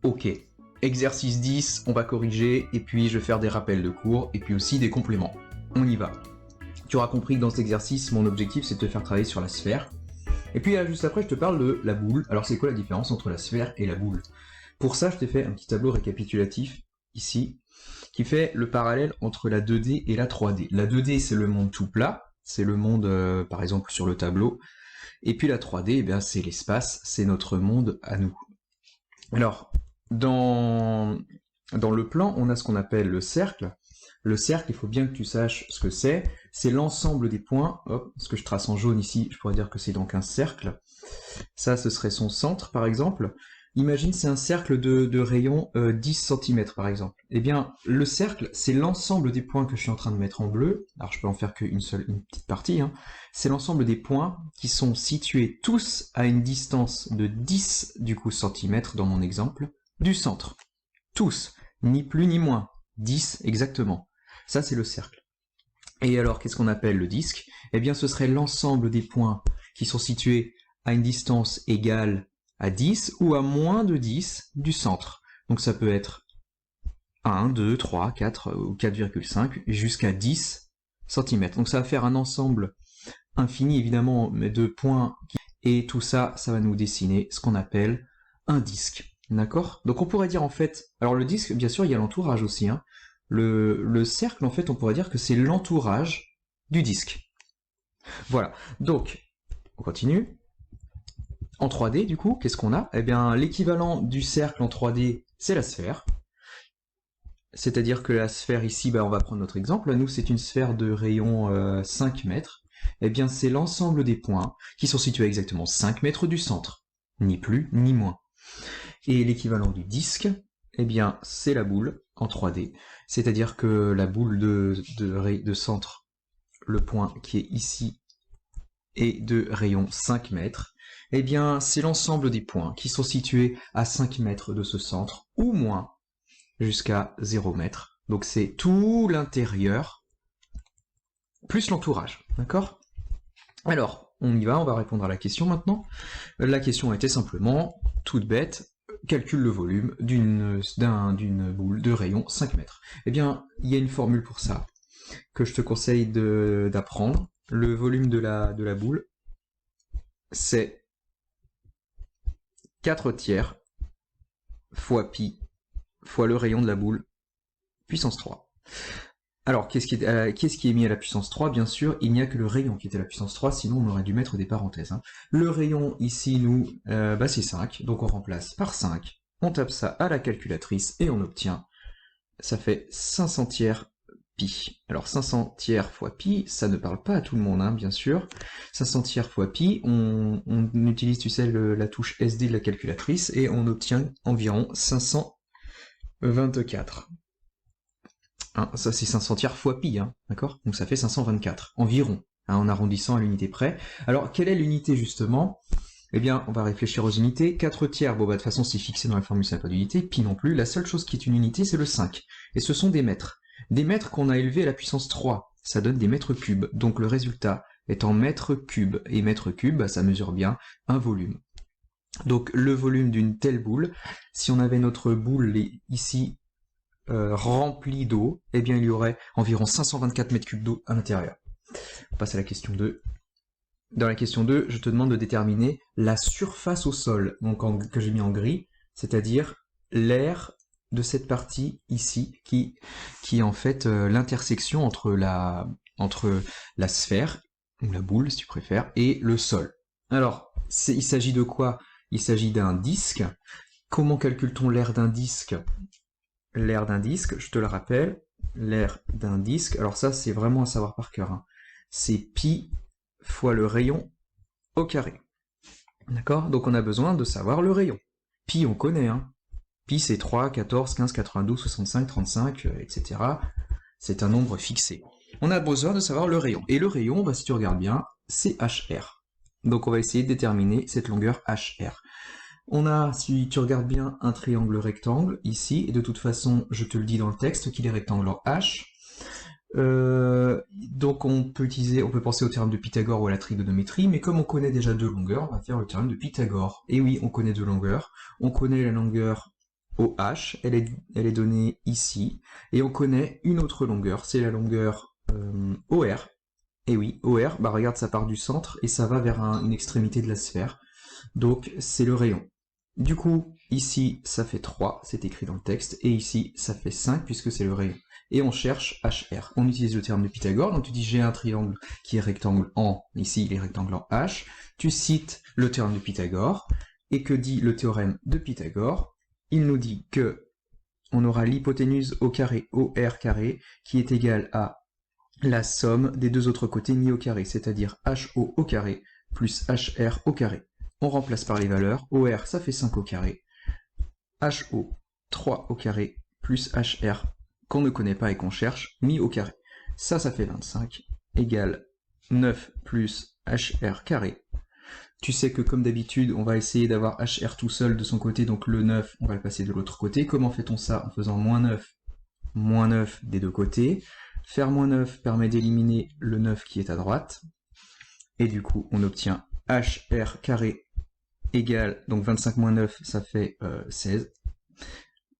Ok. Exercice 10, on va corriger, et puis je vais faire des rappels de cours, et puis aussi des compléments. On y va. Tu auras compris que dans cet exercice, mon objectif c'est de te faire travailler sur la sphère. Et puis là, juste après, je te parle de la boule. Alors c'est quoi la différence entre la sphère et la boule? Pour ça, je t'ai fait un petit tableau récapitulatif, ici, qui fait le parallèle entre la 2D et la 3D. La 2D, c'est le monde tout plat, c'est le monde, par exemple, sur le tableau. Et puis la 3D, eh bien, c'est l'espace, c'est notre monde à nous. Alors, dans le plan, on a ce qu'on appelle le cercle. Le cercle, il faut bien que tu saches ce que c'est. C'est l'ensemble des points. Hop, ce que je trace en jaune ici, je pourrais dire que c'est donc un cercle. Ça, ce serait son centre, par exemple. Imagine, c'est un cercle de rayon 10 cm, par exemple. Eh bien, le cercle, c'est l'ensemble des points que je suis en train de mettre en bleu. Alors, je peux en faire qu'une seule, une petite partie. Hein. C'est l'ensemble des points qui sont situés tous à une distance de 10, du coup, centimètres, dans mon exemple, du centre. Tous. Ni plus ni moins. 10 exactement. Ça, c'est le cercle. Et alors, qu'est-ce qu'on appelle le disque? Eh bien, ce serait l'ensemble des points qui sont situés à une distance égale à 10 ou à moins de 10 du centre. Donc ça peut être 1, 2, 3, 4 ou 4,5 jusqu'à 10 cm. Donc ça va faire un ensemble infini évidemment de points et tout ça, ça va nous dessiner ce qu'on appelle un disque. D'accord? Donc on pourrait dire en fait, alors le disque, bien sûr, il y a l'entourage aussi. Hein. Le cercle, en fait, on pourrait dire que c'est l'entourage du disque. Voilà. Donc, on continue. En 3D, du coup, qu'est-ce qu'on a? Eh bien, l'équivalent du cercle en 3D, c'est la sphère. C'est-à-dire que la sphère ici, on va prendre notre exemple. Nous, c'est une sphère de rayon 5 mètres. Eh bien, c'est l'ensemble des points qui sont situés à exactement 5 mètres du centre. Ni plus, ni moins. Et l'équivalent du disque, eh bien, c'est la boule en 3D. C'est-à-dire que la boule de centre, le point qui est ici, est de rayon 5 mètres. Eh bien, c'est l'ensemble des points qui sont situés à 5 mètres de ce centre, ou moins, jusqu'à 0 mètre. Donc c'est tout l'intérieur, plus l'entourage, d'accord? Alors, on y va, on va répondre à la question maintenant. La question était simplement, toute bête, calcule le volume d'une boule de rayon 5 mètres. Eh bien, il y a une formule pour ça, que je te conseille d'apprendre. Le volume de la boule, c'est 4 tiers fois pi fois le rayon de la boule, puissance 3. Alors, qu'est-ce qui est mis à la puissance 3? Bien sûr, il n'y a que le rayon qui est à la puissance 3, sinon on aurait dû mettre des parenthèses. Hein. Le rayon, ici, nous, c'est 5, donc on remplace par 5. On tape ça à la calculatrice et on obtient, ça fait 500 tiers pi. Alors 500 tiers fois pi, ça ne parle pas à tout le monde, hein, bien sûr. 500 tiers fois pi, on utilise, tu sais, la touche SD de la calculatrice et on obtient environ 524. Hein, ça c'est 500 tiers fois pi, hein, d'accord? Donc ça fait 524, environ, hein, en arrondissant à l'unité près. Alors, quelle est l'unité justement? Eh bien, on va réfléchir aux unités. 4 tiers, bon bah de toute façon c'est fixé dans la formule, ça n'a pas d'unité. Pi non plus, la seule chose qui est une unité, c'est le 5. Et ce sont des mètres. Des mètres qu'on a élevés à la puissance 3, ça donne des mètres cubes. Donc le résultat est en mètres cubes. Et mètres cubes, ça mesure bien un volume. Donc le volume d'une telle boule, si on avait notre boule ici remplie d'eau, eh bien il y aurait environ 524 mètres cubes d'eau à l'intérieur. On passe à la question 2. Dans la question 2, je te demande de déterminer la surface au sol, donc que j'ai mis en gris, c'est-à-dire l'air de cette partie ici, qui est en fait l'intersection entre la sphère, ou la boule si tu préfères, et le sol. Alors, il s'agit de quoi? Il s'agit d'un disque. Comment calcule-t-on l'air d'un disque? L'air d'un disque, je te le rappelle, l'air d'un disque, alors ça c'est vraiment à savoir par cœur, hein. C'est pi fois le rayon au carré. D'accord? Donc on a besoin de savoir le rayon. Pi on connaît, hein. Pi c'est 3, 14, 15, 92, 65, 35, etc. C'est un nombre fixé. On a besoin de savoir le rayon. Et le rayon, bah, si tu regardes bien, c'est HR. Donc on va essayer de déterminer cette longueur HR. On a, si tu regardes bien, un triangle rectangle ici, et de toute façon, je te le dis dans le texte, qu'il est rectangle en H. Donc on peut penser au théorème de Pythagore ou à la trigonométrie, mais comme on connaît déjà deux longueurs, on va faire le théorème de Pythagore. Et oui, on connaît deux longueurs. On connaît la longueur OH, elle est donnée ici, et on connaît une autre longueur, c'est la longueur OR. Et oui, OR, bah regarde, ça part du centre et ça va vers une extrémité de la sphère. Donc c'est le rayon. Du coup, ici, ça fait 3, c'est écrit dans le texte, et ici, ça fait 5 puisque c'est le rayon. Et on cherche HR. On utilise le théorème de Pythagore, donc tu dis j'ai un triangle qui est rectangle en, ici il est rectangle en H, tu cites le théorème de Pythagore, et que dit le théorème de Pythagore? Il nous dit que on aura l'hypoténuse au carré OR carré qui est égale à la somme des deux autres côtés mis au carré, c'est-à-dire HO au carré plus HR au carré. On remplace par les valeurs, OR ça fait 5 au carré, HO 3 au carré plus HR qu'on ne connaît pas et qu'on cherche, mis au carré. Ça fait 25, égale 9 plus HR carré. Tu sais que comme d'habitude, on va essayer d'avoir HR tout seul de son côté, donc le 9, on va le passer de l'autre côté. Comment fait-on ça? En faisant moins 9 des deux côtés. Faire moins 9 permet d'éliminer le 9 qui est à droite. Et du coup, on obtient HR carré égale, donc 25 moins 9, ça fait 16.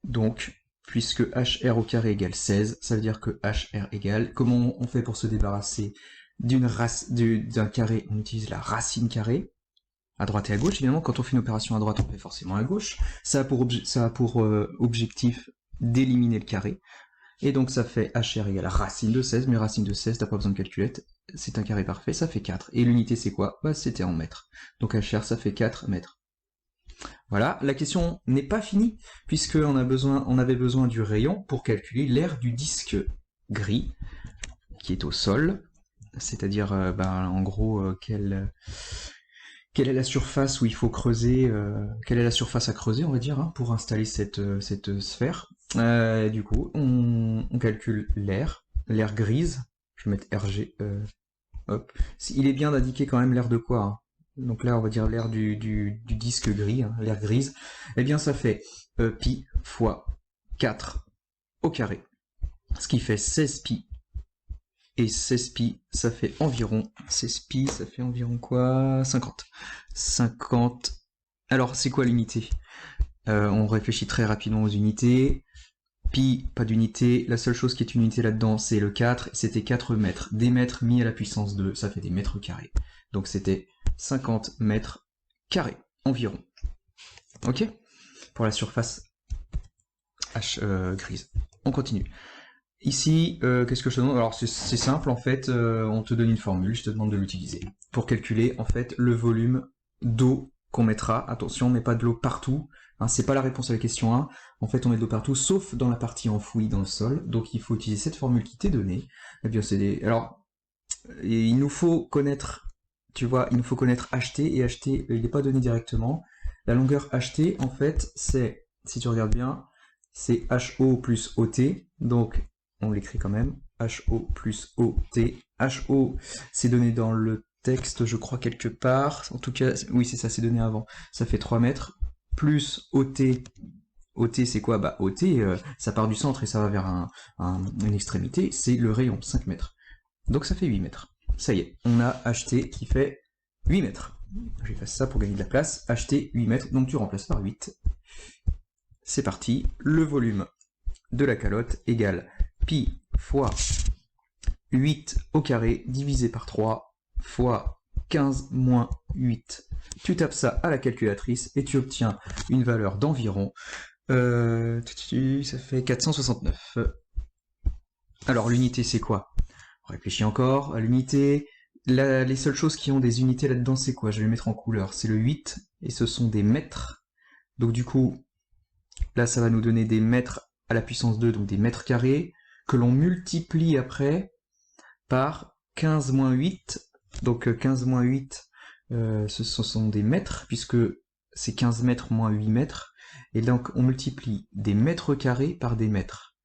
Donc, puisque HR au carré égale 16, ça veut dire que HR égale, comment on fait pour se débarrasser d'un carré? On utilise la racine carrée, à droite et à gauche. Évidemment, quand on fait une opération à droite, on fait forcément à gauche. Ça a pour objectif d'éliminer le carré. Et donc ça fait HR égale racine de 16, mais racine de 16, t'as pas besoin de calculette, c'est un carré parfait, ça fait 4. Et l'unité c'est quoi? Bah c'était en mètres. Donc HR ça fait 4 mètres. Voilà, la question n'est pas finie, puisqu'on avait besoin du rayon pour calculer l'aire du disque gris, qui est au sol, c'est-à-dire en gros quelle est la surface où il faut creuser, quelle est la surface à creuser, on va dire, pour installer cette sphère. Du coup, on calcule l'aire grise. Je vais mettre RG. Hop. Il est bien d'indiquer quand même l'aire de quoi? Donc là, on va dire l'aire du disque gris, l'aire grise. Eh bien, ça fait pi fois 4 au carré, ce qui fait 16 pi. Et 16 pi, ça fait environ, 16 pi, ça fait environ quoi? 50. 50. Alors, c'est quoi l'unité? On réfléchit très rapidement aux unités. Pi, pas d'unité. La seule chose qui est une unité là-dedans, c'est le 4. C'était 4 mètres. Des mètres mis à la puissance 2, ça fait des mètres carrés. Donc c'était 50 mètres carrés, environ. Ok? Pour la surface H grise. On continue. Ici, qu'est-ce que je te demande? Alors c'est simple en fait, on te donne une formule, je te demande de l'utiliser. Pour calculer en fait le volume d'eau qu'on mettra. Attention, on met pas de l'eau partout, c'est pas la réponse à la question 1. En fait on met de l'eau partout, sauf dans la partie enfouie dans le sol, donc il faut utiliser cette formule qui t'est donnée. Eh bien c'est des... Alors, il nous faut connaître, tu vois, il nous faut connaître HT, et HT, il n'est pas donné directement. La longueur HT, en fait, c'est, si tu regardes bien, c'est HO plus OT, donc on l'écrit quand même, HO plus OT. HO, c'est donné dans le texte, je crois, quelque part. En tout cas, oui, c'est ça, c'est donné avant. Ça fait 3 mètres. Plus OT. OT, c'est quoi? Bah, OT, ça part du centre et ça va vers une extrémité. C'est le rayon, 5 mètres. Donc ça fait 8 mètres. Ça y est, on a HT qui fait 8 mètres. Je vais faire ça pour gagner de la place. HT, 8 mètres, donc tu remplaces par 8. C'est parti. Le volume de la calotte égale pi fois 8 au carré divisé par 3 fois 15 moins 8. Tu tapes ça à la calculatrice et tu obtiens une valeur d'environ... ça fait 469. Alors l'unité c'est quoi? On réfléchit encore. À l'unité, les seules choses qui ont des unités là-dedans c'est quoi? Je vais les mettre en couleur. C'est le 8 et ce sont des mètres. Donc du coup, là ça va nous donner des mètres à la puissance 2, donc des mètres carrés, que l'on multiplie après par 15 moins 8. Donc 15 moins 8, ce sont des mètres, puisque c'est 15 mètres moins 8 mètres. Et donc on multiplie des mètres carrés par des mètres.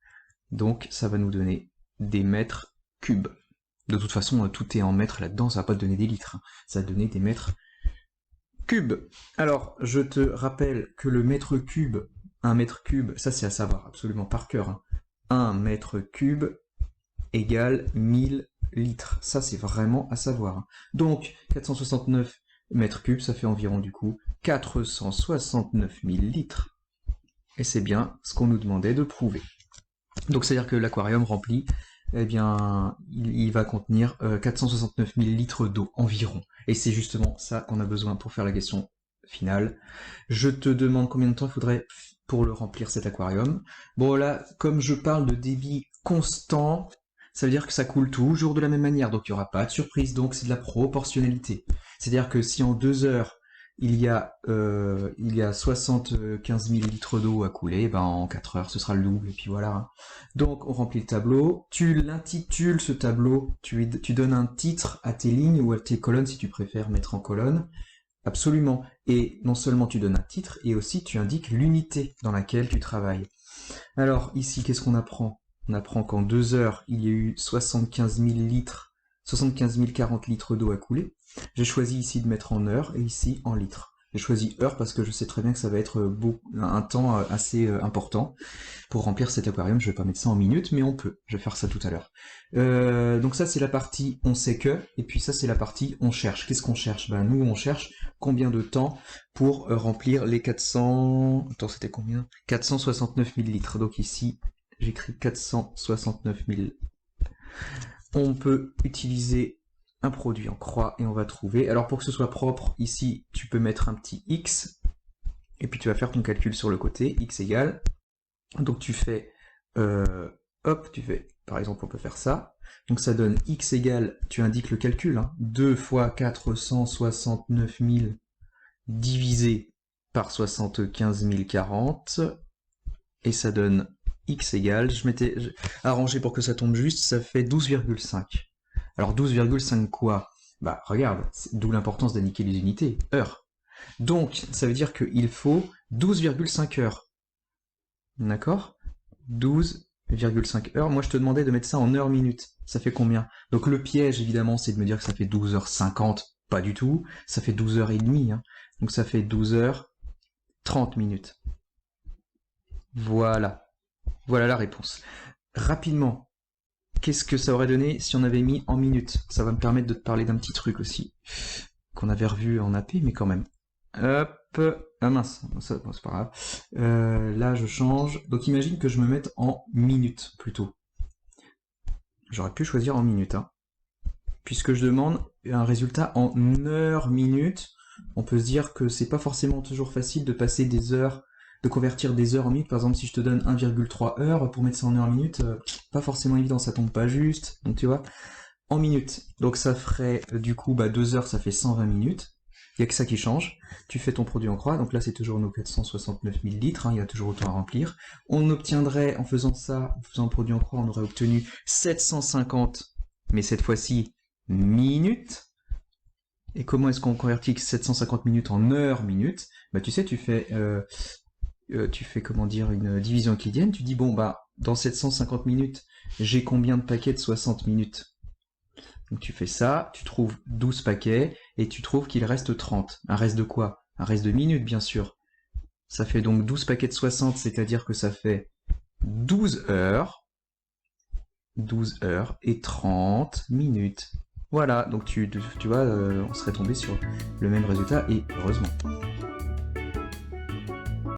Donc ça va nous donner des mètres cubes. De toute façon, tout est en mètres là-dedans, ça va pas te donner des litres. Ça va te donner des mètres cubes. Alors, je te rappelle que le mètre cube, un mètre cube, ça c'est à savoir absolument par cœur. 1 mètre cube égale 1000 litres. Ça c'est vraiment à savoir. Donc, 469 mètres cubes, ça fait environ du coup 469 000 litres. Et c'est bien ce qu'on nous demandait de prouver. Donc c'est-à-dire que l'aquarium rempli, eh bien, il va contenir 469 000 litres d'eau environ. Et c'est justement ça qu'on a besoin pour faire la question finale. Je te demande combien de temps il faudrait pour le remplir cet aquarium. Bon là, comme je parle de débit constant, ça veut dire que ça coule toujours de la même manière, donc il n'y aura pas de surprise, donc c'est de la proportionnalité. C'est-à-dire que si en 2 heures, il y a 75 000 litres d'eau à couler, ben en 4 heures, ce sera le double, et puis voilà. Donc on remplit le tableau, tu l'intitules ce tableau, tu donnes un titre à tes lignes ou à tes colonnes si tu préfères mettre en colonne. Absolument. Et non seulement tu donnes un titre, et aussi tu indiques l'unité dans laquelle tu travailles. Alors ici, qu'est-ce qu'on apprend? On apprend qu'en 2 heures, il y a eu 75 000 litres, 75 040 litres d'eau à couler. J'ai choisi ici de mettre en heures et ici en litres. J'ai choisi heure parce que je sais très bien que ça va être un temps assez important. Pour remplir cet aquarium, je vais pas mettre ça en minutes, mais on peut. Je vais faire ça tout à l'heure. Donc ça, c'est la partie on sait que, et puis ça, c'est la partie on cherche. Qu'est-ce qu'on cherche? Ben nous, on cherche combien de temps pour remplir les 400... Attends, c'était combien? 469 000 litres. Donc ici, j'écris 469 000. On peut utiliser un produit en croix et on va trouver. Alors pour que ce soit propre, ici, tu peux mettre un petit X, et puis tu vas faire ton calcul sur le côté, X égale. Donc tu fais, hop, tu fais, par exemple, on peut faire ça. Donc ça donne X égale, tu indiques le calcul, hein, 2 fois 469 000 divisé par 75 040, et ça donne X égale, je m'étais arrangé pour que ça tombe juste, ça fait 12,5. Alors 12,5 quoi? Bah regarde, d'où l'importance d'indiquer les unités, heures. Donc ça veut dire qu'il faut 12,5 heures. D'accord? 12,5 heures. Moi je te demandais de mettre ça en heures minutes. Ça fait combien? Donc le piège évidemment c'est de me dire que ça fait 12h50. Pas du tout. Ça fait 12h30. Hein. Donc ça fait 12h30 minutes. Voilà. Voilà la réponse. Rapidement. Qu'est-ce que ça aurait donné si on avait mis en minutes? Ça va me permettre de te parler d'un petit truc aussi, qu'on avait revu en AP, mais quand même. Hop, ah mince, c'est pas grave. Là, je change. Donc imagine que je me mette en minutes, plutôt. J'aurais pu choisir en minutes, hein. Puisque je demande un résultat en heures minutes, on peut se dire que c'est pas forcément toujours facile de passer des heures, de convertir des heures en minutes. Par exemple, si je te donne 1,3 heures pour mettre ça en heures minutes, pas forcément évident, ça tombe pas juste. Donc tu vois, en minutes. Donc ça ferait, du coup, 2 heures, ça fait 120 minutes. Il n'y a que ça qui change. Tu fais ton produit en croix, donc là c'est toujours nos 469 000 litres, hein, il y a toujours autant à remplir. On obtiendrait, en faisant ça, en faisant un produit en croix, on aurait obtenu 750, mais cette fois-ci, minutes. Et comment est-ce qu'on convertit 750 minutes en heures minutes? Bah tu sais, tu fais comment dire, une division euclidienne, tu dis bon dans 750 minutes, j'ai combien de paquets de 60 minutes? Donc tu fais ça, tu trouves 12 paquets, et tu trouves qu'il reste 30. Un reste de quoi? Un reste de minutes, bien sûr. Ça fait donc 12 paquets de 60, c'est-à-dire que ça fait 12 heures et 30 minutes. Voilà, donc tu vois, on serait tombé sur le même résultat, et heureusement.